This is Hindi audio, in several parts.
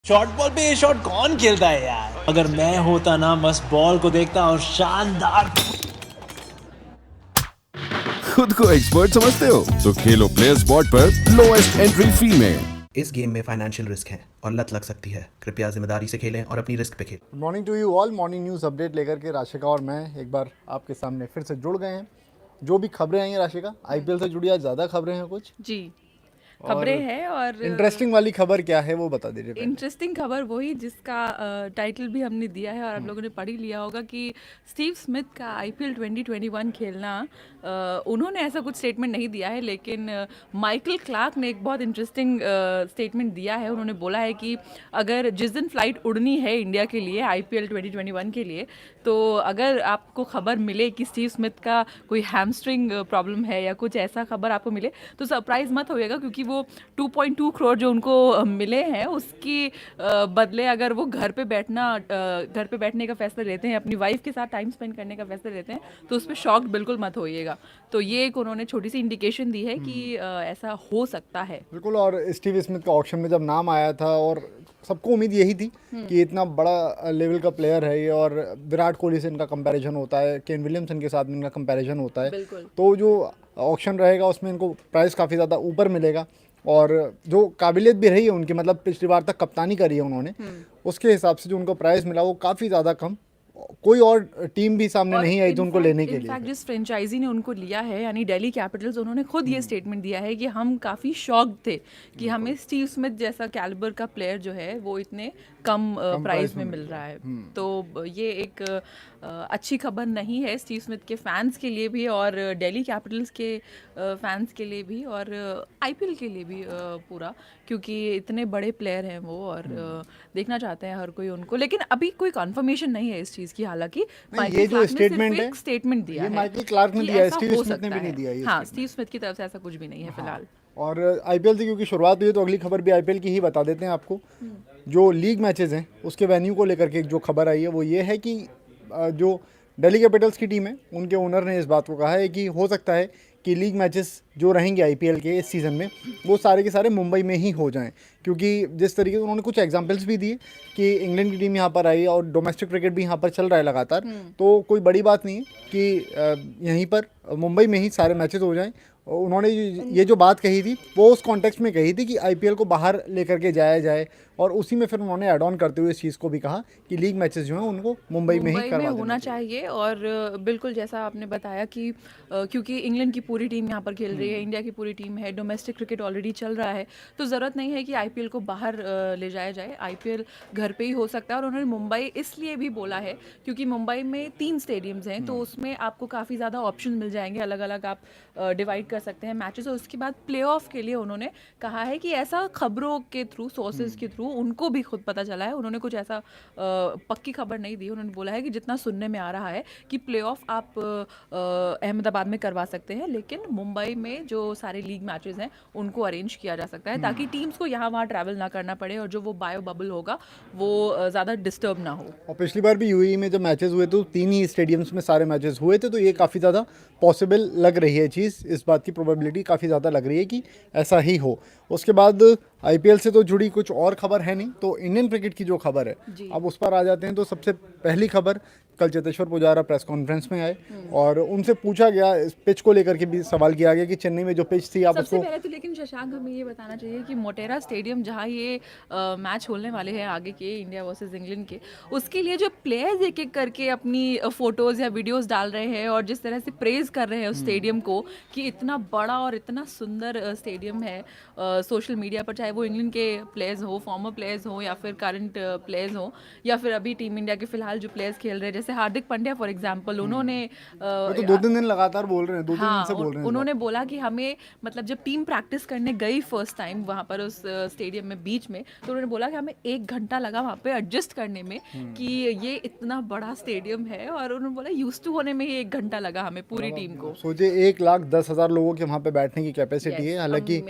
शॉर्ट बॉल पे ये शॉट कौन खेलता है यार। अगर मैं होता ना बस बॉल को देखता और शानदार। खुद को एक्सपर्ट समझते हो तो खेलो प्लेयर स्पॉट पर लोएस्ट एंट्री फी में। इस गेम में फाइनेंशियल रिस्क है और लत लग सकती है। कृपया जिम्मेदारी से खेलें और अपनी रिस्क पे खेलें। Good morning to you all. Morning news update लेकर के राशिका और मैं एक बार आपके सामने फिर से जुड़ गए हैं। जो भी खबरें आई हैं राशिका, आईपीएल से जुड़ी आज ज़्यादा खबरें हैं कुछ जी, खबरें हैं और इंटरेस्टिंग वाली खबर क्या है वो बता दीजिए पहले। इंटरेस्टिंग खबर वही जिसका टाइटल भी हमने दिया है और आप लोगों ने पढ़ ही लिया होगा कि स्टीव स्मिथ का आईपीएल 2021 खेलना, उन्होंने ऐसा कुछ स्टेटमेंट नहीं दिया है, लेकिन माइकल क्लार्क ने एक बहुत इंटरेस्टिंग स्टेटमेंट दिया है। उन्होंने बोला है कि अगर जिस दिन फ्लाइट उड़नी है इंडिया के लिए आईपीएल 2021 के लिए, तो अगर आपको खबर मिले कि स्टीव स्मिथ का कोई हैमस्ट्रिंग प्रॉब्लम है या कुछ ऐसा खबर आपको मिले तो सरप्राइज मत होइएगा, क्योंकि वो 2.2 करोड़ जो उनको मिले हैं उसकी बदले अगर वो घर पे बैठने का फैसला लेते हैं, अपनी वाइफ के साथ टाइम स्पेंड करने का फैसला लेते हैं, तो उस पर शॉक्ड बिल्कुल मत होइएगा। तो ये एक उन्होंने छोटी सी इंडिकेशन दी है कि ऐसा हो सकता है। बिल्कुल। और स्टीव स्मिथ का ऑक्शन में जब नाम आया था और सबको उम्मीद यही थी कि इतना बड़ा लेवल का प्लेयर है ये, और विराट कोहली से इनका कंपैरिजन होता है, केन विलियमसन के साथ इनका कंपैरिजन होता है, तो जो ऑक्शन रहेगा उसमें इनको प्राइस काफ़ी ज़्यादा ऊपर मिलेगा। और जो काबिलियत भी रही है उनकी, मतलब पिछली बार तक कप्तानी करी है उन्होंने, उसके हिसाब से जो उनको प्राइस मिला वो काफ़ी ज़्यादा कम, कोई और टीम भी सामने नहीं आई थी उनको लेने के लिए। इनफैक्ट जिस फ्रेंचाइजी ने उनको लिया है यानी दिल्ली कैपिटल्स, उन्होंने खुद ये स्टेटमेंट दिया है कि हम काफ़ी शॉक्ड थे कि हमें स्टीव स्मिथ जैसा कैलिबर का प्लेयर जो है वो इतने कम प्राइस में मिल रहा है। तो ये एक अच्छी खबर नहीं है स्टीव स्मिथ के फैंस के लिए भी और दिल्ली कैपिटल्स के फैंस के लिए भी और आईपीएल के लिए भी पूरा, क्योंकि इतने बड़े प्लेयर हैं वो और देखना चाहते हैं हर कोई उनको, लेकिन अभी कोई कंफर्मेशन नहीं है इस चीज़ की। हालांकि ये जो स्टेटमेंट है, स्टेटमेंट दिया ये है, माइकल क्लार्क ने दिया है, ऐसा स्टीव हो स्मिथ ने सकता भी नहीं है। दिया ये हाँ, statement। स्टीव स्मिथ की तरफ से ऐसा कुछ भी नहीं है फिलहाल। और आईपीएल से क्योंकि शुरुआत हुई है तो अगली खबर भी आईपीएल की ही बता देते हैं आपको। जो लीग मैचेस हैं उसके वेन्यू को लेकर के जो खबर आई है वो ये है कि जो दिल्ली कैपिटल्स की टीम है उनके ओनर ने इस बात को कहा है कि हो सकता है कि लीग मैचेस जो रहेंगे आईपीएल के इस सीज़न में वो सारे के सारे मुंबई में ही हो जाएं, क्योंकि जिस तरीके से उन्होंने कुछ एग्जांपल्स भी दिए कि इंग्लैंड की टीम यहाँ पर आई और डोमेस्टिक क्रिकेट भी यहाँ पर चल रहा है लगातार, तो कोई बड़ी बात नहीं है कि यहीं पर मुंबई में ही सारे मैचेस हो जाएं। उन्होंने ये जो बात कही थी वो उस कॉन्टेक्स्ट में कही थी कि आईपीएल को बाहर लेकर के जाया जाए, और उसी में फिर उन्होंने ऐड ऑन करते हुए इस चीज़ को भी कहा कि लीग मैचेस जो हैं उनको मुंबई में ही करवा होना चाहिए। और बिल्कुल जैसा आपने बताया कि क्योंकि इंग्लैंड की पूरी टीम यहाँ पर खेल रही है, इंडिया की पूरी टीम है, डोमेस्टिक क्रिकेट ऑलरेडी चल रहा है, तो ज़रूरत नहीं है कि आईपीएल को बाहर ले जाया जाए, आईपीएल घर पे ही हो सकता है। और उन्होंने मुंबई इसलिए भी बोला है क्योंकि मुंबई में 3 स्टेडियम्स हैं, तो उसमें आपको काफ़ी ज़्यादा ऑप्शन मिल जाएंगे, अलग अलग आप डिवाइड कर सकते हैं मैचेस। और उसके बाद प्ले ऑफ के लिए उन्होंने कहा है कि ऐसा खबरों के थ्रू, सोर्सेज के थ्रू उनको भी खुद पता चला है, उन्होंने कुछ ऐसा पक्की खबर नहीं दी, उन्होंने बोला है कि जितना सुनने में आ रहा है कि प्ले ऑफ आप अहमदाबाद में करवा सकते हैं, लेकिन मुंबई में जो सारे लीग मैचेस हैं उनको अरेंज किया जा सकता है ताकि टीम्स को यहाँ वहाँ ट्रैवल ना करना पड़े और जो वो बायो बबल होगा वो ज़्यादा डिस्टर्ब ना हो। और पिछली बार भी यूएई में जब मैचेस हुए तो 3 ही स्टेडियम्स में सारे मैचेस हुए थे, तो ये काफ़ी ज़्यादा पॉसिबल लग रही है चीज़, इस बात की प्रोबेबिलिटी काफ़ी ज़्यादा लग रही है कि ऐसा ही हो। उसके बाद आईपीएल से तो जुड़ी कुछ और खबर है नहीं, तो इंडियन क्रिकेट की जो खबर है अब उस पर आ जाते हैं। तो सबसे पहली खबर, कल चेतेश्वर पुजारा प्रेस कॉन्फ्रेंस में आए और उनसे पूछा गया, इस पिच को लेकर के भी सवाल किया गया कि चेन्नई में जो पिच थी आप सबसे उसको। पहले तो लेकिन शशांक हमें ये बताना चाहिए कि मोटेरा स्टेडियम जहाँ ये मैच होने वाले हैं आगे के इंडिया वर्सेस इंग्लैंड के, उसके लिए जो प्लेयर्स एक एक करके अपनी फोटोज़ या वीडियोस डाल रहे हैं और जिस तरह से प्रेज कर रहे हैं उस स्टेडियम को कि इतना बड़ा और इतना सुंदर स्टेडियम है, सोशल मीडिया पर, चाहे वो इंग्लैंड के प्लेयर्स हो, फॉर्मर प्लेयर्स हो या फिर करंट प्लेयर्स हो या फिर अभी टीम इंडिया के फिलहाल जो प्लेयर्स खेल रहे हैं, जैसे हार्दिक पांड्या फॉर एग्जांपल, उन्होंने वो तो 2-3 दिन लगातार बोल रहे हैं, 2-3 दिन से बोल रहे हैं। उन्होंने बोला कि हमें, मतलब जब टीम प्रैक्टिस करने गई फर्स्ट टाइम वहाँ पर उस स्टेडियम में बीच में, तो उन्होंने बोला कि हमें 1 घंटा लगा वहाँ पे एडजस्ट करने में कि ये इतना बड़ा स्टेडियम है, और उन्होंने बोला यूज्ड टू होने में ही 1 घंटा लगा हमें पूरी टीम को। सोचे 1,10,000 लोगों के वहाँ पे बैठने की कैपेसिटी है। हालांकि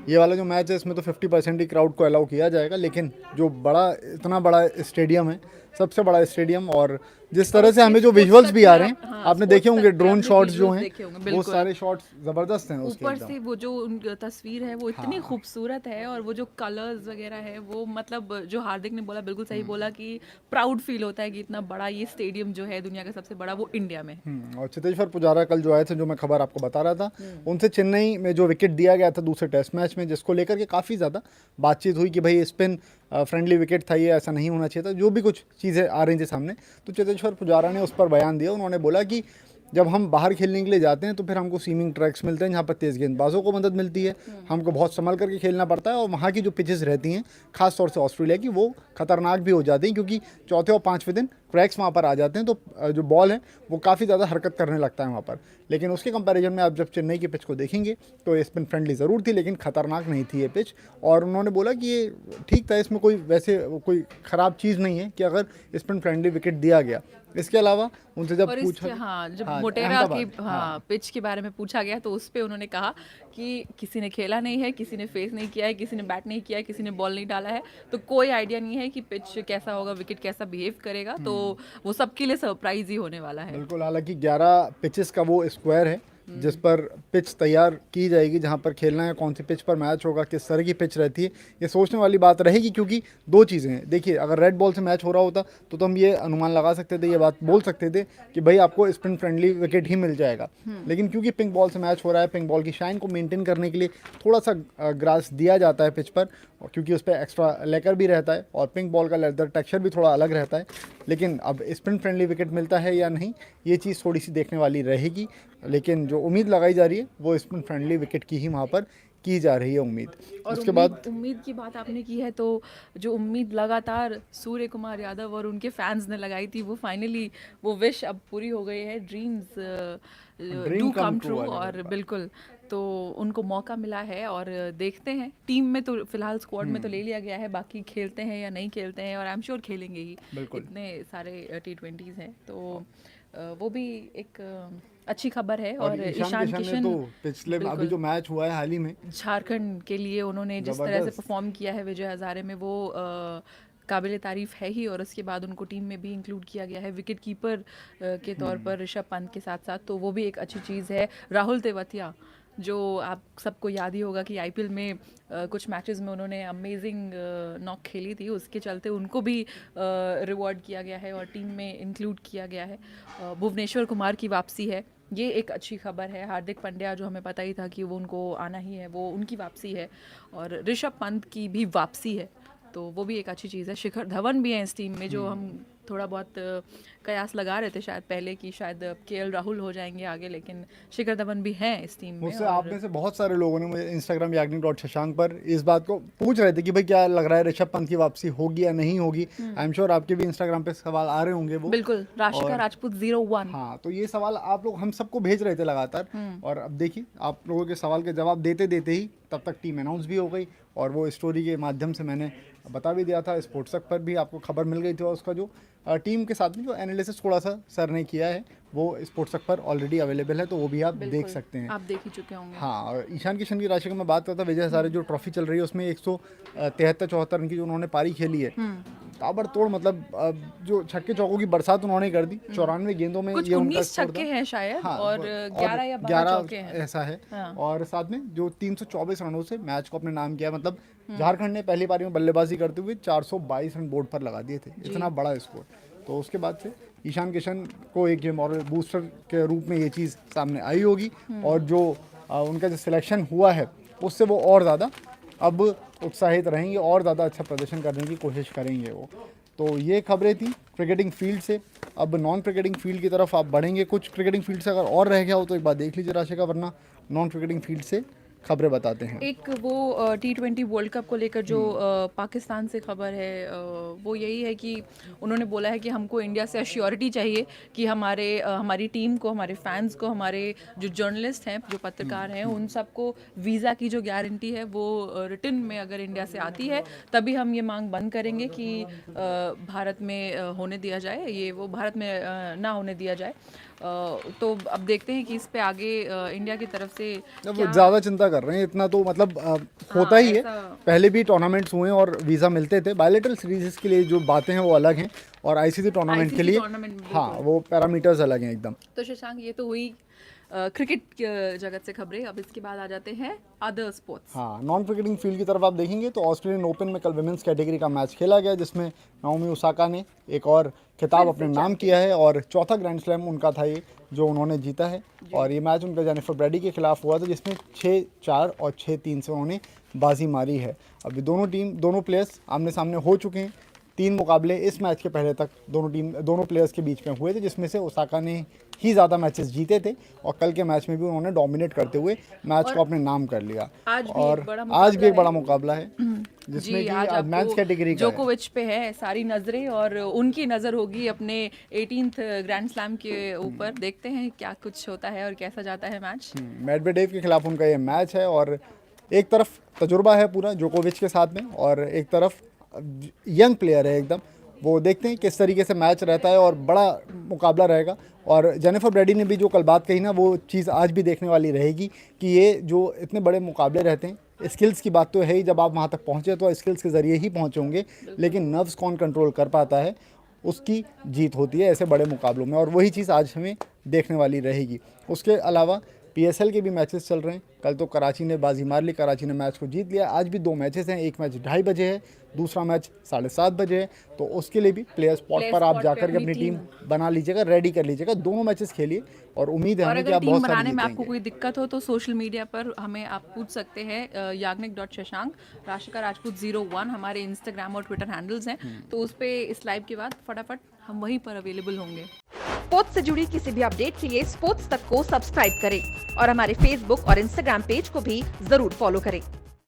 ये वाला जो मैच है इसमें तो 50% ही क्राउड को अलाउ किया जाएगा, लेकिन जो बड़ा, इतना बड़ा स्टेडियम है सबसे बड़ा स्टेडियम, और जिस तरह से हमें जो विजुअल्स भी आ रहे हैं, हाँ, आपने sports देखे होंगे तक ड्रोन आपने शॉट्स जो visuals हैं, देखे होंगे, वो बिल्कुल। सारे शॉट्स जबरदस्त हैं उसके ऊपर एकदम। से वो जो तस्वीर है वो इतनी हाँ। खूबसूरत है, और वो जो कलर्स वगैरह है वो मतलब जो हार्दिक ने बोला बिल्कुल सही बोला कि प्राउड फील होता है कि इतना बड़ा ये स्टेडियम जो है दुनिया का सबसे बड़ा वो इंडिया में है। और चेतेश्वर पुजारा कल जो आए थे, जो मैं खबर आपको बता रहा था, उनसे चेन्नई में जो विकेट दिया गया था दूसरे टेस्ट मैच में, जिसको लेकर के काफ़ी ज़्यादा बातचीत हुई कि भाई स्पिन फ्रेंडली विकेट था, ये ऐसा नहीं होना चाहिए था, जो भी कुछ चीज़ें आ रही थी सामने, तो चेतेश्वर पुजारा ने उस पर बयान दिया। उन्होंने बोला कि जब हम बाहर खेलने के लिए जाते हैं तो फिर हमको सीमिंग ट्रैक्स मिलते हैं जहाँ पर तेज़ गेंदबाजों को मदद मिलती है, हमको बहुत संभल करके खेलना पड़ता है, और वहाँ की जो पिचेस रहती हैं खास तौर से ऑस्ट्रेलिया की, वो खतरनाक भी हो जाती हैं, क्योंकि चौथे और पाँचवें दिन क्रैक्स वहाँ पर आ जाते हैं, तो जो बॉल है वो काफ़ी ज़्यादा हरकत करने लगता है वहाँ पर। लेकिन उसके कंपैरिजन में आप जब चेन्नई की पिच को देखेंगे तो स्पिन फ्रेंडली ज़रूर थी, लेकिन खतरनाक नहीं थी ये पिच। और उन्होंने बोला कि ये ठीक था, इसमें कोई वैसे कोई ख़राब चीज़ नहीं है कि अगर स्पिन फ्रेंडली विकेट दिया गया। इसके अलावा उनसे जब और पूछा, हाँ, जब हाँ, मोटेरा की अहमदाबाद, पिच के बारे में पूछा गया तो उस पे उन्होंने कहा कि किसी ने खेला नहीं है, किसी ने फेस नहीं किया है, किसी ने बैट नहीं किया है, किसी ने बॉल नहीं डाला है, तो कोई आइडिया नहीं है कि पिच कैसा होगा, विकेट कैसा बिहेव करेगा, तो वो सबके लिए सरप्राइज ही होने वाला है। बिल्कुल। हालांकि 11 पिचेस का वो स्क्वायर है जिस पर पिच तैयार की जाएगी, जहां पर खेलना है, कौन सी पिच पर मैच होगा, किस तरह की पिच रहती है, ये सोचने वाली बात रहेगी। क्योंकि दो चीज़ें हैं, देखिए, अगर रेड बॉल से मैच हो रहा होता तो हम ये अनुमान लगा सकते थे, ये बात बोल सकते थे कि भाई आपको स्पिन फ्रेंडली विकेट ही मिल जाएगा। लेकिन क्योंकि पिंक बॉल से मैच हो रहा है, पिंक बॉल की शाइन को मेंटेन करने के लिए थोड़ा सा ग्रास दिया जाता है पिच पर, और क्योंकि उस पर एक्स्ट्रा लेकर भी रहता है, और पिंक बॉल का लेदर टेक्सचर भी थोड़ा अलग रहता है। लेकिन अब स्पिन फ्रेंडली विकेट मिलता है या नहीं, ये चीज़ थोड़ी सी देखने वाली रहेगी। लेकिन जो उम्मीद लगाई जा रही है वो स्पिन फ्रेंडली विकेट की ही वहाँ पर की जा रही है उम्मीद। और उसके बाद उम्मीद की बात आपने की है, तो जो उम्मीद लगातार सूर्य कुमार यादव और उनके फैंस ने लगाई थी, वो फाइनली वो विश अब पूरी हो गई है, dreams do come come true true. वाली और बात। बिल्कुल, तो उनको मौका मिला है, और देखते हैं, टीम में तो फिलहाल स्क्वाड में तो ले लिया गया है, बाकी खेलते हैं या नहीं खेलते हैं, और आई एम श्योर खेलेंगे ही, बिल्कुल। इतने सारे T20s हैं, तो वो भी एक अच्छी खबर है। और और ईशान किशन ने तो पिछले अभी बिल्कुल। जो मैच हुआ है हाल ही में, झारखंड के लिए उन्होंने जिस तरह से जबरदस्त। परफॉर्म किया है विजय हजारे में, वो काबिल तारीफ है ही, और उसके बाद उनको टीम में भी इंक्लूड किया गया है विकेट कीपर के तौर पर ऋषभ पंत के साथ साथ, तो वो भी एक अच्छी चीज़ है। राहुल तेवतिया, जो आप सबको याद ही होगा कि आईपीएल में कुछ मैचेस में उन्होंने अमेजिंग नॉक खेली थी, उसके चलते उनको भी रिवॉर्ड किया गया है और टीम में इंक्लूड किया गया है। भुवनेश्वर कुमार की वापसी है, ये एक अच्छी खबर है। हार्दिक पांड्या, जो हमें पता ही था कि वो उनको आना ही है, वो उनकी वापसी है, और ऋषभ पंत की भी वापसी है, तो वो भी एक अच्छी चीज़ है। शिखर धवन भी हैं इस टीम में, जो हम थोड़ा बहुत कयास लगा रहे थे शायद पहले कि शायद केएल राहुल हो जाएंगे आगे, लेकिन शिखर धवन भी हैं इस टीम में। मुझसे आप में से बहुत सारे लोगों ने मुझे इंस्टाग्राम याग्निक.शशांक पर इस बात को पूछ रहे थे कि भाई क्या लग रहा है, ऋषभ पंत की वापसी होगी या नहीं होगी। आई एम श्योर आपके भी इंस्टाग्राम पे सवाल आ रहे होंगे वो। बिल्कुल, राशिका राजपूत 01। हाँ, तो ये सवाल आप लोग हम सबको भेज रहे थे लगातार, और अब देखिए, आप लोगों के सवाल के जवाब देते देते ही तब तक टीम अनाउंस भी हो गई, और वो स्टोरी के माध्यम से मैंने बता भी दिया था, स्पोर्ट्सक पर भी आपको खबर मिल गई थी, और उसका जो टीम के साथ में जो एनालिसिस थोड़ा सा सर ने किया है वो स्पोर्ट्सक पर ऑलरेडी अवेलेबल है, तो वो भी आप देख सकते हैं। आप देख ही चुके होंगे। हाँ, और ईशान किशन की राशि का मैं बात करता, विजय हजारे जो ट्रॉफी चल रही है उसमें 173-74 रन की जो उन्होंने पारी खेली है, ताबड़तोड़, मतलब जो छक्के चौकों की बरसात उन्होंने कर दी। 94 गेंदों में कुछ ये उनका 19 स्कोर छक्के था। हैं शायद, हाँ, और 11 या 12 चौके हैं। ऐसा है। हाँ। और साथ में जो 324 रनों से मैच को अपने नाम किया, मतलब झारखंड ने पहली पारी में बल्लेबाजी करते हुए 422 रन बोर्ड पर लगा दिए थे, इतना बड़ा स्कोर। तो उसके बाद से ईशान किशन को एक मॉरल बूस्टर के रूप में ये चीज़ सामने आई होगी, और जो उनका जो सिलेक्शन हुआ है उससे वो और ज़्यादा अब उत्साहित रहेंगे, और ज़्यादा अच्छा प्रदर्शन करने की कोशिश करेंगे वो। तो ये खबरें थी क्रिकेटिंग फील्ड से। अब नॉन क्रिकेटिंग फील्ड की तरफ आप बढ़ेंगे। कुछ क्रिकेटिंग फील्ड से अगर और रह गया हो तो एक बार देख लीजिए राशि का, वरना नॉन क्रिकेटिंग फील्ड से खबरें बताते हैं। एक वो T20 वर्ल्ड कप को लेकर जो पाकिस्तान से खबर है, वो यही है कि उन्होंने बोला है कि हमको इंडिया से अश्योरिटी चाहिए कि हमारी टीम को, हमारे फैंस को, हमारे जो जर्नलिस्ट हैं, जो पत्रकार हैं, उन सबको वीज़ा की जो गारंटी है वो रिटन में अगर इंडिया से आती है, तभी हम ये मांग बंद करेंगे कि भारत में होने दिया जाए, ये वो भारत में ना होने दिया जाए। तो अब देखते हैं कि इस पे आगे इंडिया की तरफ से अब क्या ज़्यादा चिंता कर रहे हैं इतना तो मतलब होता ही है। ऐसा- पहले भी टूर्नामेंट्स हुए और वीज़ा मिलते थे। बायलैटरल सीरीज़ के लिए जो बातें हैं वो अलग हैं और आईसीसी टूर्नामेंट के ICC लिए टूर्नामेंट में हाँ वो पैरामीटर्स अलग हैं एकदम। तो शशांक ये तो हुई क्रिकेट जगत से खबरें। अब इसके बाद आ जाते हैं अदर स्पोर्ट्स। हाँ नॉन क्रिकेटिंग फील्ड की तरफ आप देखेंगे तो ऑस्ट्रेलियन ओपन में कल विमेंस कैटेगरी का मैच खेला गया जिसमें नाओमी ओसाका ने एक और खिताब अपने नाम किया है और चौथा ग्रैंड स्लैम उनका था ये जो उन्होंने जीता है। और ये मैच उनका जेनिफर ब्रैडी के खिलाफ हुआ था जिसमें 6-4 और 6-3 से उन्होंने बाजी मारी है। अभी दोनों प्लेयर्स आमने सामने हो चुके हैं। 3 मुकाबले इस मैच के पहले तक दोनों प्लेयर्स के बीच में हुए थे जिसमें से ओसाका ने ही ज़्यादा मैचेस जीते थे और कल के मैच में भी उन्होंने डोमिनेट करते हुए मैच को अपने नाम कर लिया। आज भी और एक बड़ा आज भी एक मुकाबला बड़ा मुकाबला है जिसमें जी, कि आज आज मैच आपको कैटेगरी का है। जोकोविच पे है सारी नजरें और उनकी नजर होगी अपने 18th ग्रैंड स्लैम के ऊपर। देखते हैं क्या कुछ होता है और कैसा जाता है मैच। मेडवेडेव के खिलाफ उनका ये मैच है और एक तरफ तजुर्बा है पूरा जोकोविच के साथ में और एक तरफ यंग प्लेयर है एकदम। वो देखते हैं किस तरीके से मैच रहता है और बड़ा मुकाबला रहेगा। और जेनिफर ब्रैडी ने भी जो कल बात कही ना वो चीज़ आज भी देखने वाली रहेगी कि ये जो इतने बड़े मुकाबले रहते हैं स्किल्स की बात तो है ही। जब आप वहाँ तक पहुँचे तो स्किल्स के ज़रिए ही पहुँचे होंगे लेकिन नर्व्स कौन कंट्रोल कर पाता है उसकी जीत होती है ऐसे बड़े मुकाबलों में और वही चीज़ आज हमें देखने वाली रहेगी। उसके अलावा PSL के भी मैचेस चल रहे हैं। कल तो कराची ने बाजी मार ली, कराची ने मैच को जीत लिया। आज भी 2 मैचेस हैं, एक मैच 2:30 बजे है, दूसरा मैच 7:30 बजे है। तो उसके लिए भी प्लेयर स्पॉट पर आप जाकर के अपनी टीम बना लीजिएगा, रेडी कर लीजिएगा। दोनों मैचेस खेलिए और उम्मीद है और हमें कि अगर आप टीम बहुत सारी बनाने में आपको जीतेंगे। कोई दिक्कत हो तो सोशल मीडिया पर हमें आप पूछ सकते हैं। याग्निक.शशांक, राशिका राजपूत 01 हमारे इंस्टाग्राम और ट्विटर हैंडल्स हैं। तो उस पे इस लाइव के बाद फटाफट हम वहीं पर अवेलेबल होंगे। स्पोर्ट्स से जुड़ी किसी भी अपडेट के लिए स्पोर्ट्स तक को सब्सक्राइब करें और हमारे फेसबुक और इंस्टाग्राम पेज को भी जरूर फॉलो करें।